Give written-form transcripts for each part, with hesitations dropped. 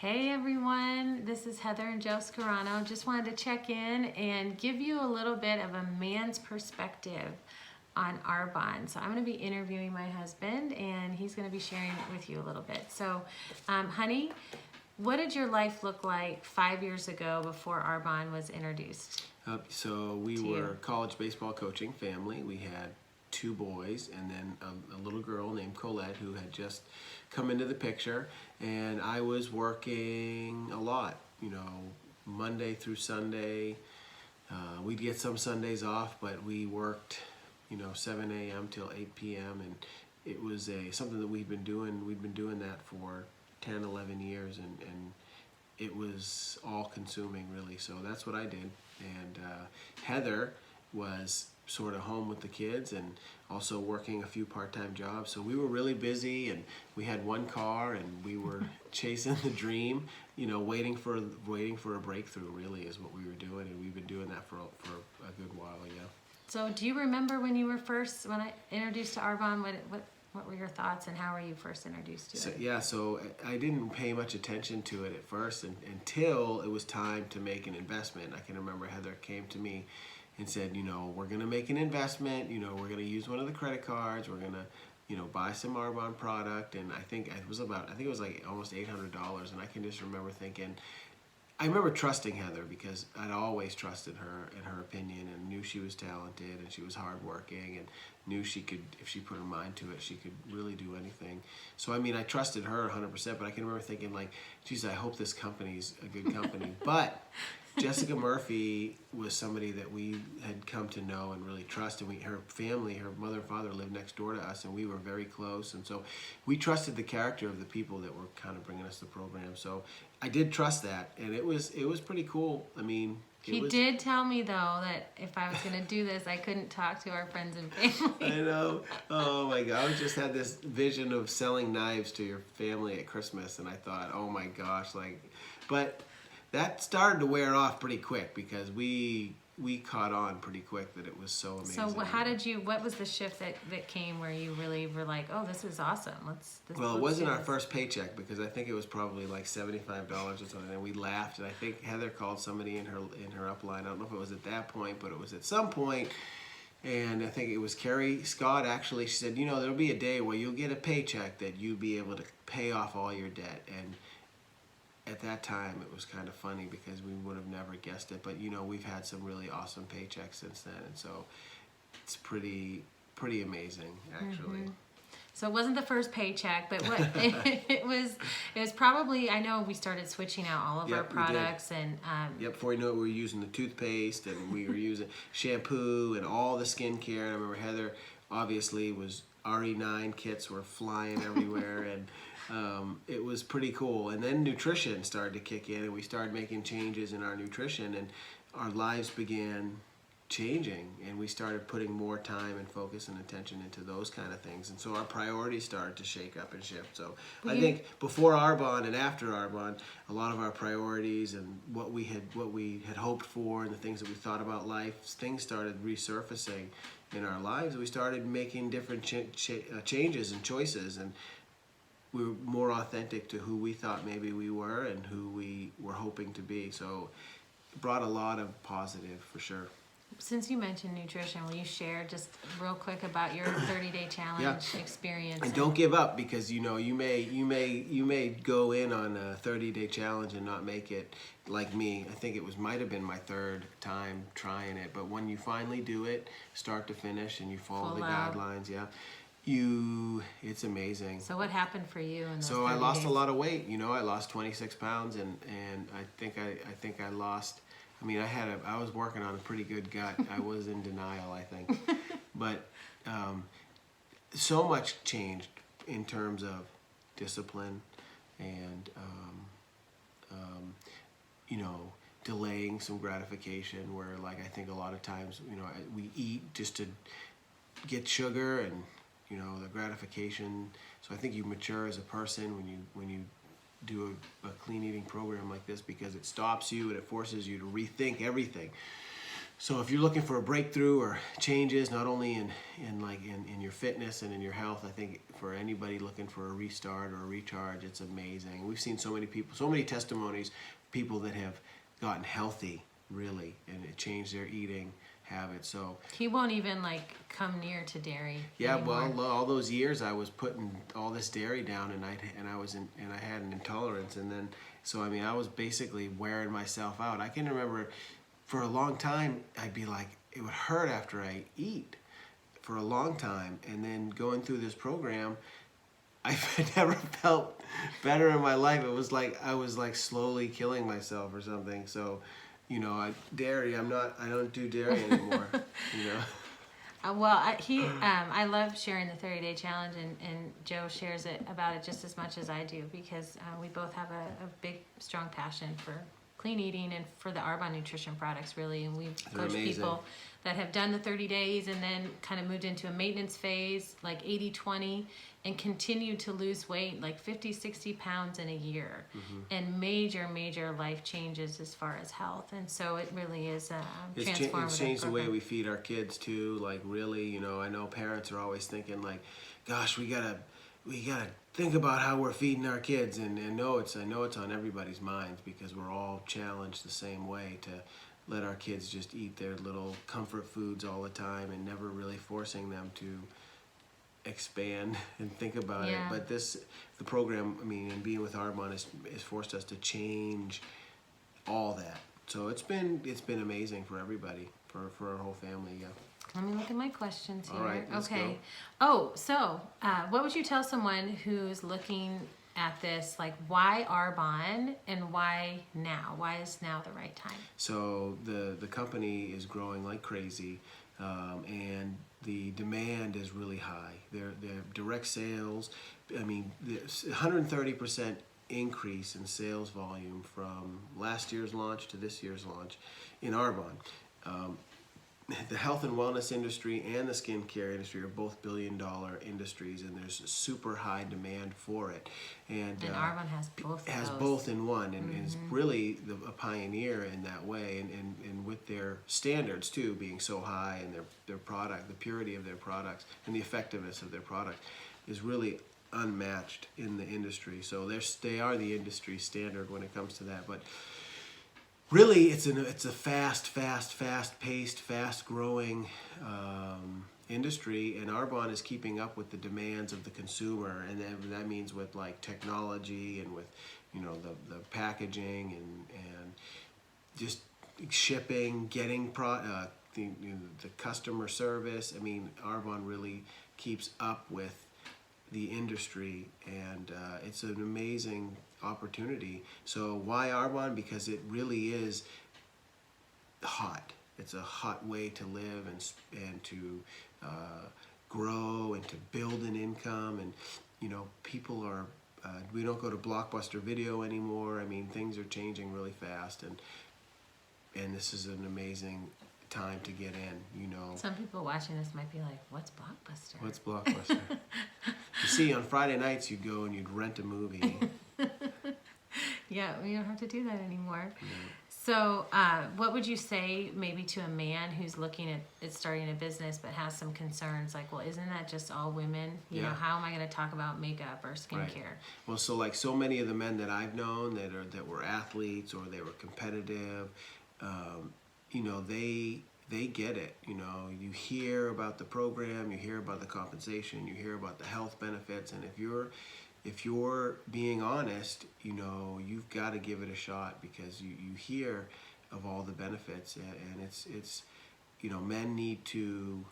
Hey everyone, this is Heather and Joe Scarano. Just wanted to check in and give you a little bit of a man's perspective on Arbonne. So I'm going to be interviewing my husband and he's going to be sharing with you a little bit. So honey, what did your life look like 5 years ago before Arbonne was introduced? So we were college baseball coaching family. We had two boys and then a little girl named Colette who had just come into the picture, and I was working a lot, Monday through Sunday. We'd get some Sundays off, but we worked 7 a.m. till 8 p.m. and it was something that we'd been doing that for 10, 11 years, and it was all consuming really. So that's what I did. And Heather was sort of home with the kids and also working a few part-time jobs. So we were really busy, and we had one car, and we were chasing the dream, waiting for a breakthrough really is what we were doing, and we've been doing that for a good while, yeah. So do you remember when I introduced to Arbonne, what were your thoughts and how were you first introduced to it? Yeah, so I didn't pay much attention to it at first until it was time to make an investment. I can remember Heather came to me and said, we're going to make an investment, we're going to use one of the credit cards, we're going to, buy some Arbonne product, and I think it was like almost $800, and I can just remember thinking, I remember trusting Heather because I'd always trusted her and her opinion and knew she was talented and she was hardworking and knew she could, if she put her mind to it, she could really do anything. So, I trusted her 100%, but I can remember thinking like, geez, I hope this company's a good company. But Jessica Murphy was somebody that we had come to know and really trust, and her family, her mother and father lived next door to us, and we were very close, and so we trusted the character of the people that were kind of bringing us the program. So I did trust that, and it was pretty cool. He did tell me though that if I was going to do this, I couldn't talk to our friends and family. I know. Oh my God! I just had this vision of selling knives to your family at Christmas, and I thought, oh my gosh, but that started to wear off pretty quick because we caught on pretty quick that it was so amazing. So what was the shift that came where you really were like, oh, this is awesome, Well, it wasn't our first paycheck because I think it was probably like $75 or something, and we laughed, and I think Heather called somebody in her upline. I don't know if it was at that point, but it was at some point, and I think it was Carrie Scott actually. She said, there'll be a day where you'll get a paycheck that you'll be able to pay off all your debt. And at that time, it was kind of funny because we would have never guessed it. But we've had some really awesome paychecks since then, and so it's pretty amazing actually. Mm-hmm. So it wasn't the first paycheck, but what it was probably. I know we started switching out all of our products, and before you know it, we were using the toothpaste, and we were using shampoo and all the skincare. And I remember Heather obviously was RE9 kits were flying everywhere, and it was pretty cool. And then nutrition started to kick in, and we started making changes in our nutrition, and our lives began changing, and we started putting more time and focus and attention into those kind of things, and so our priorities started to shake up and shift. So I think before Arbonne and after Arbonne, a lot of our priorities and what we had hoped for and the things that we thought about life, things started resurfacing in our lives. We started making different changes and choices, and we were more authentic to who we thought maybe we were and who we were hoping to be. So it brought a lot of positive for sure. Since you mentioned nutrition, will you share just real quick about your 30-day challenge experience? And don't give up, because you may go in on a 30-day challenge and not make it. Like me, I think it might have been my third time trying it, but when you finally do it, start to finish, and you follow the guidelines, it's amazing. So what happened for you in those 30 days? I lost days? a lot of weight. I lost 26 pounds, and I think I lost. I was working on a pretty good gut. I was in denial, I think. But so much changed in terms of discipline and, delaying some gratification where, I think a lot of times, we eat just to get sugar and, the gratification. So I think you mature as a person when you do a clean eating program like this, because it stops you and it forces you to rethink everything. So if you're looking for a breakthrough or changes, not only in your fitness and in your health, I think for anybody looking for a restart or a recharge, it's amazing. We've seen so many people, so many testimonies, people that have gotten healthy really, and it changed their eating habits. So He won't even like come near to dairy. yeah, anymore. well, all those years I was putting all this dairy down, and I had an intolerance, and then so I mean I was basically wearing myself out. I can remember for a long time I'd be like it would hurt after I eat for a long time, and then going through this program, I've never felt better in my life. It was like I was like slowly killing myself or something. So, you know, I don't do dairy anymore. You know. I love sharing the 30-day challenge, and Joe shares about it just as much as I do, because we both have a big, strong passion for clean eating and for the Arbonne nutrition products, really. And we've They're coached amazing. people that have done the 30 days and then kind of moved into a maintenance phase, like 80-20, and continued to lose weight, like 50, 60 pounds in a year, and major, major life changes as far as health. And so it really is transformative. It's changed the way program. we feed our kids too. Like really, you know, I know parents are always thinking like, gosh, we gotta think about how we're feeding our kids, and I know it's on everybody's minds because we're all challenged the same way to let our kids just eat their little comfort foods all the time and never really forcing them to expand and think about it. Yeah. But the program, I mean, and being with Arbonne has forced us to change all that. So it's been amazing for everybody, for our whole family. Yeah. Let me look at my questions here. All right, let's okay. go. Oh, so what would you tell someone who's looking at this, like why Arbonne and why now? Why is now the right time? So the company is growing like crazy, and the demand is really high. Their direct sales, I mean, there's 130% increase in sales volume from last year's launch to this year's launch in Arbonne. The health and wellness industry and the skincare industry are both billion-dollar industries, and there's a super high demand for it. And Arbonne has both. has of those. both in one, and is really a pioneer in that way, and with their standards too being so high, and their product, the purity of their products, and the effectiveness of their product is really unmatched in the industry. So they are the industry standard when it comes to that. But really, it's a fast-paced, fast-growing industry, and Arbonne is keeping up with the demands of the consumer, and that means with like technology and with, you know, the packaging and just shipping, getting the customer service. I mean, Arbonne really keeps up with the industry, and it's an amazing opportunity. So why Arbonne? Because it really is hot. It's a hot way to live and to grow and to build an income. And you know, people are we don't go to Blockbuster Video anymore. I mean, things are changing really fast, and this is an amazing time to get in. You know, Some people watching this might be like, "What's Blockbuster?" what's Blockbuster? You see, on Friday nights you'd go and you'd rent a movie. Yeah, we don't have to do that anymore. So, what would you say maybe to a man who's looking at starting a business but has some concerns? Like, well, isn't that just all women? You know, Yeah. how am I going to talk about makeup or skincare? Right. Well, so like so many of the men that I've known that were athletes or they were competitive, you know, they get it. You know, you hear about the program, you hear about the compensation, you hear about the health benefits, and if you're being honest, you know, you've got to give it a shot because you hear of all the benefits, and it's you know, men need to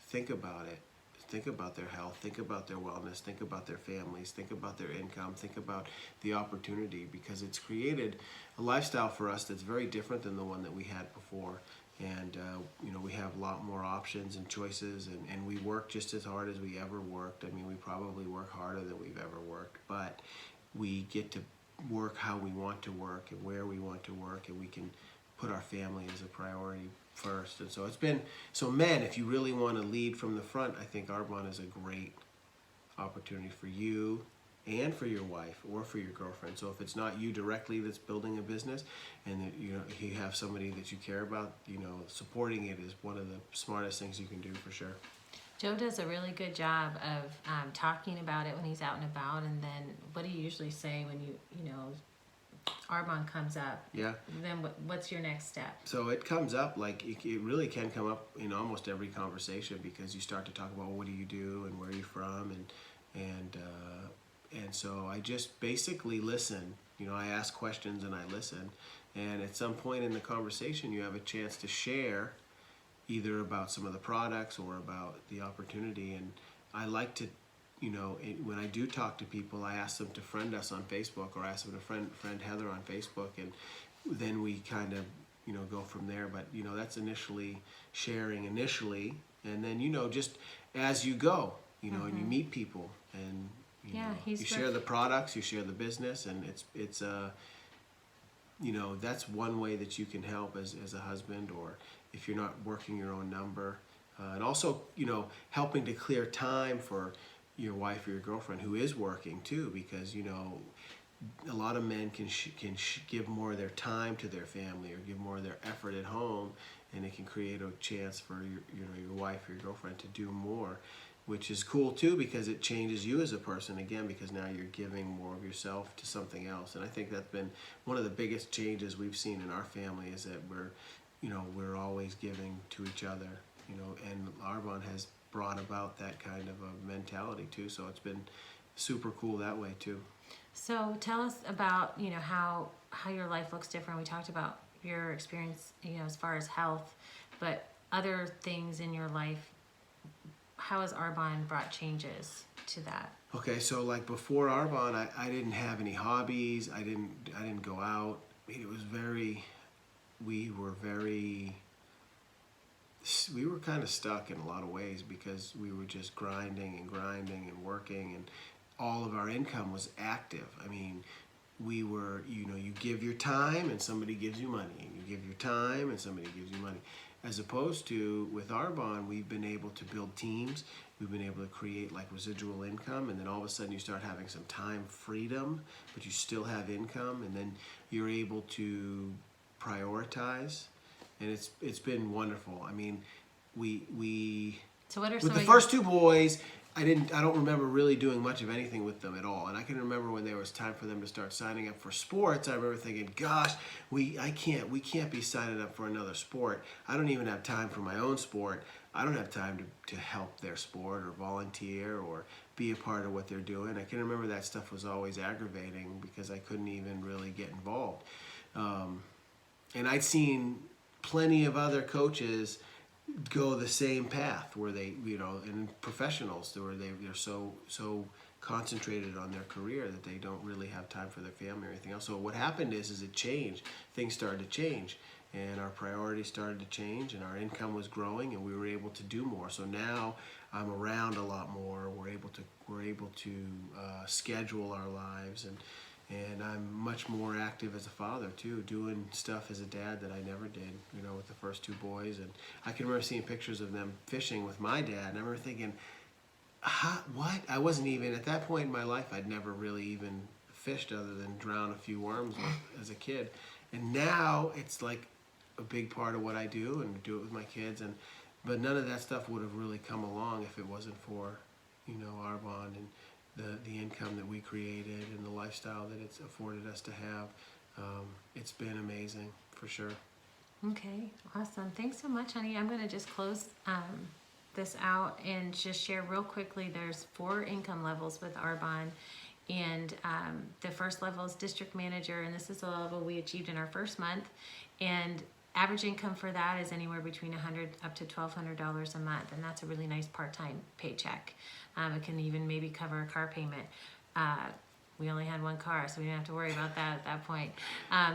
think about it. Think about their health, think about their wellness, think about their families, think about their income, think about the opportunity, because it's created a lifestyle for us that's very different than the one that we had before. And you know, we have a lot more options and choices, and we work just as hard as we ever worked. I mean, we probably work harder than we've ever worked, but we get to work how we want to work and where we want to work, and we can put our family as a priority first. And so so men, if you really want to lead from the front, I think Arbonne is a great opportunity for you and for your wife or for your girlfriend. So if it's not you directly that's building a business, and that you have somebody that you care about, supporting it is one of the smartest things you can do for sure. Joe does a really good job of talking about it when he's out and about, and then what do you usually say when Arbonne comes up? Yeah. Then what's your next step? So it comes up, like it really can come up in almost every conversation, because you start to talk about, well, what do you do and where are you from, and so I just basically listen. I ask questions and I listen, and at some point in the conversation you have a chance to share either about some of the products or about the opportunity. And I like to, when I do talk to people, I ask them to friend us on Facebook, or ask them to friend Heather on Facebook, and then we kind of, go from there. But, that's initially sharing initially, and then, just as you go, and you meet people, and you share the products, you share the business, and it's that's one way that you can help as a husband, or if you're not working your own number. And also, helping to clear time for your wife or your girlfriend who is working too, because, a lot of men can give more of their time to their family, or give more of their effort at home, and it can create a chance for your wife or your girlfriend to do more, which is cool too, because it changes you as a person again, because now you're giving more of yourself to something else. And I think that's been one of the biggest changes we've seen in our family, is that we're always giving to each other, and Arbonne has brought about that kind of a mentality too. So it's been super cool that way too. So tell us about, how your life looks different. We talked about your experience, as far as health, but other things in your life. How has Arbonne brought changes to that? Okay, so like before Arbonne, I didn't have any hobbies. I didn't go out. It was we were kind of stuck in a lot of ways, because we were just grinding and working, and all of our income was active. I mean, we were, you give your time and somebody gives you money, and you give your time and somebody gives you money. As opposed to with Arbonne, we've been able to build teams. We've been able to create like residual income, and then all of a sudden you start having some time freedom, but you still have income, and then you're able to prioritize, and it's been wonderful. I mean, So what are with some the of first two boys, I don't remember really doing much of anything with them at all. And I can remember when there was time for them to start signing up for sports, I remember thinking, gosh, we can't be signing up for another sport. I don't even have time for my own sport. I don't have time to help their sport or volunteer or be a part of what they're doing. I can remember that stuff was always aggravating, because I couldn't even really get involved. And I'd seen plenty of other coaches go the same path, where they, and professionals, where they're so concentrated on their career that they don't really have time for their family or anything else. So what happened is it changed. Things started to change, and our priorities started to change, and our income was growing, and we were able to do more. So now I'm around a lot more. We're able to schedule our lives, and I'm much more active as a father too, doing stuff as a dad that I never did, with the first two boys. And I can remember seeing pictures of them fishing with my dad, and I remember thinking, what? I wasn't even, at that point in my life, I'd never really even fished other than drown a few worms as a kid. And now it's like a big part of what I do, and do it with my kids. But none of that stuff would have really come along if it wasn't for, Arbonne, and the income that we created, and the lifestyle that it's afforded us to have. It's been amazing, for sure. Okay, awesome. Thanks so much, honey. I'm going to just close this out and just share real quickly. There's 4 income levels with Arbonne, and the first level is district manager, and this is the level we achieved in our first month. And average income for that is anywhere between $100 up to $1,200 a month, and that's a really nice part-time paycheck. It can even maybe cover a car payment. We only had one car, so we didn't have to worry about that at that point.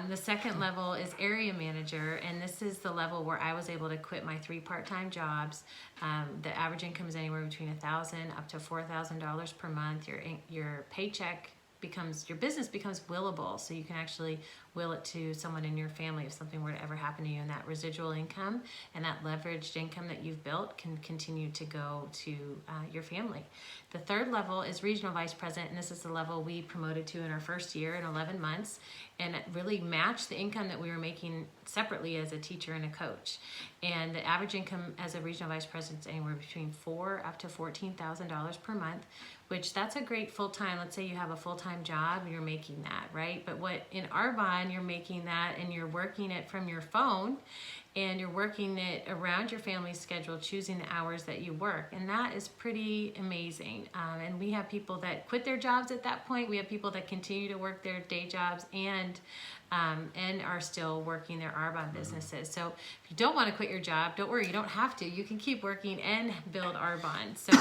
The second level is area manager, and this is the level where I was able to quit my 3 part-time jobs. The average income is anywhere between $1,000 up to $4,000 per month. Your paycheck becomes, your business becomes willable. So you can actually will it to someone in your family if something were to ever happen to you, and that residual income and that leveraged income that you've built can continue to go to your family. The third level is regional vice president, and this is the level we promoted to in our first year in 11 months, and it really matched the income that we were making separately as a teacher and a coach. And the average income as a regional vice president is anywhere between $4,000 up to $14,000 per month, which that's a great full-time. Let's say you have a full-time job and you're making that, right? But what in Arbonne, you're making that and you're working it from your phone, and you're working it around your family's schedule, choosing the hours that you work. And that is pretty amazing. And we have people that quit their jobs at that point. We have people that continue to work their day jobs and are still working their Arbonne businesses. So if you don't want to quit your job, don't worry, you don't have to. You can keep working and build Arbonne. So,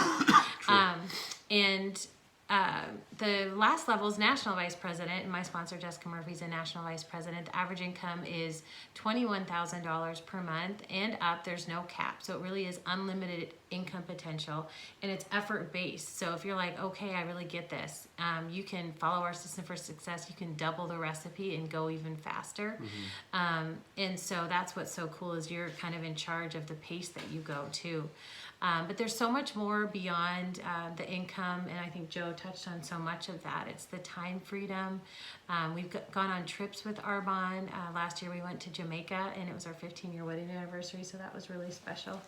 the last level is national vice president, and my sponsor Jessica Murphy is a national vice president. The average income is $21,000 per month and up. There's no cap, so it really is unlimited income potential, and it's effort based. So if you're like, okay, I really get this, you can follow our system for success. You can double the recipe and go even faster. And so that's what's so cool, is you're kind of in charge of the pace that you go to. But there's so much more beyond the income, and I think Joe touched on so much of that. It's the time freedom. We've gone on trips with Arbonne. Last year we went to Jamaica, and it was our 15-year wedding anniversary, so that was really special.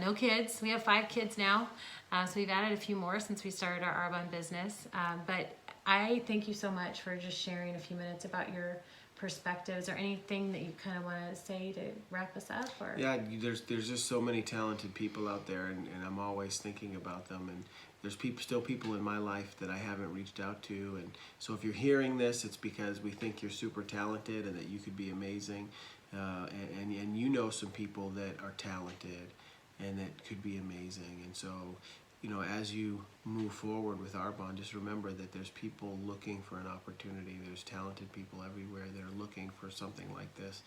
No kids. We have 5 kids now, so we've added a few more since we started our Arbonne business. But I thank you so much for just sharing a few minutes about your perspectives, or anything that you kind of want to say to wrap us up? Or Yeah, there's just so many talented people out there, and I'm always thinking about them, and there's still people in my life that I haven't reached out to. And so if you're hearing this, it's because we think you're super talented and that you could be amazing, and you know some people that are talented and that could be amazing. And so, you know, as you move forward with Arbonne, just remember that there's people looking for an opportunity. There's talented people everywhere that are looking for something like this.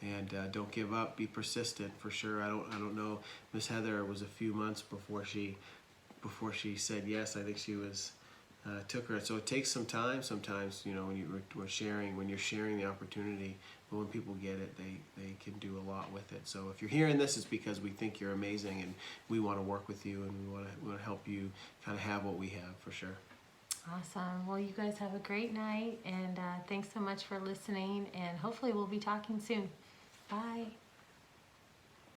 And don't give up. Be persistent, for sure. I don't know. Miss Heather was a few months before she said yes. I think she was took her. So it takes some time. Sometimes, you know, when you're sharing the opportunity, but when people get it, they can do a lot with it. So if you're hearing this, it's because we think you're amazing, and we want to work with you, and we want to help you kind of have what we have, for sure. Awesome. Well, you guys have a great night, and thanks so much for listening, and hopefully we'll be talking soon. Bye.